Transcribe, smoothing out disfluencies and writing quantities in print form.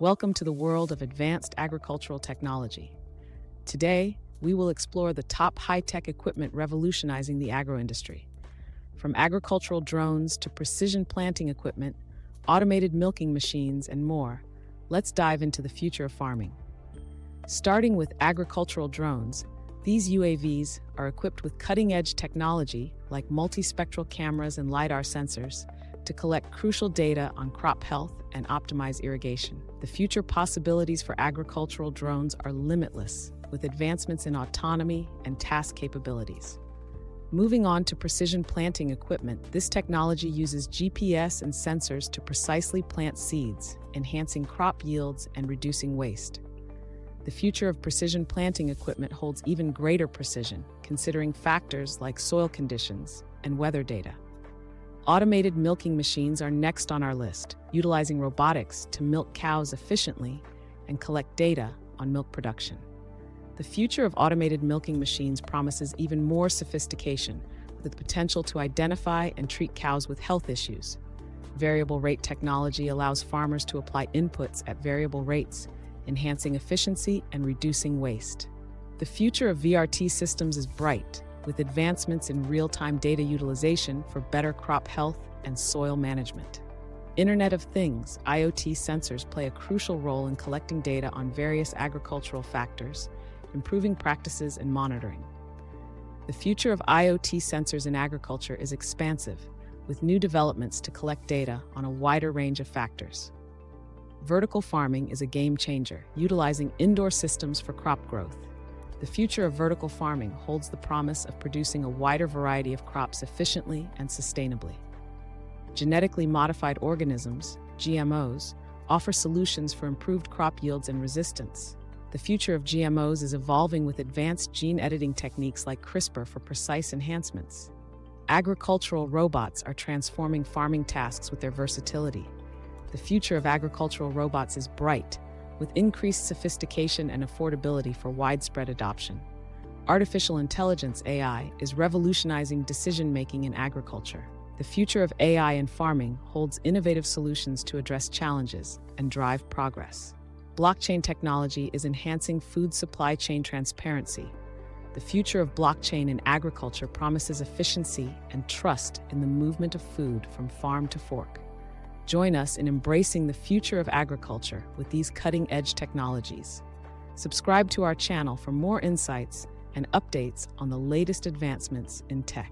Welcome to the world of advanced agricultural technology. Today, we will explore the top high-tech equipment revolutionizing the agro-industry. From agricultural drones to precision planting equipment, automated milking machines, and more, let's dive into the future of farming. Starting with agricultural drones, these UAVs are equipped with cutting-edge technology like multispectral cameras and LiDAR sensors to collect crucial data on crop health and optimize irrigation. The future possibilities for agricultural drones are limitless, with advancements in autonomy and task capabilities. Moving on to precision planting equipment, this technology uses GPS and sensors to precisely plant seeds, enhancing crop yields and reducing waste. The future of precision planting equipment holds even greater precision, considering factors like soil conditions and weather data. Automated milking machines are next on our list, utilizing robotics to milk cows efficiently and collect data on milk production. The future of automated milking machines promises even more sophistication, with the potential to identify and treat cows with health issues. Variable rate technology allows farmers to apply inputs at variable rates, enhancing efficiency and reducing waste. The future of VRT systems is bright, with advancements in real-time data utilization for better crop health and soil management. Internet of Things, IoT sensors play a crucial role in collecting data on various agricultural factors, improving practices and monitoring. The future of IoT sensors in agriculture is expansive, with new developments to collect data on a wider range of factors. Vertical farming is a game changer, utilizing indoor systems for crop growth. The future of vertical farming holds the promise of producing a wider variety of crops efficiently and sustainably. Genetically modified organisms, GMOs, offer solutions for improved crop yields and resistance. The future of GMOs is evolving with advanced gene editing techniques like CRISPR for precise enhancements. Agricultural robots are transforming farming tasks with their versatility. The future of agricultural robots is bright, with increased sophistication and affordability for widespread adoption. Artificial intelligence (AI) is revolutionizing decision-making in agriculture. The future of AI in farming holds innovative solutions to address challenges and drive progress. Blockchain technology is enhancing food supply chain transparency. The future of blockchain in agriculture promises efficiency and trust in the movement of food from farm to fork. Join us in embracing the future of agriculture with these cutting-edge technologies. Subscribe to our channel for more insights and updates on the latest advancements in tech.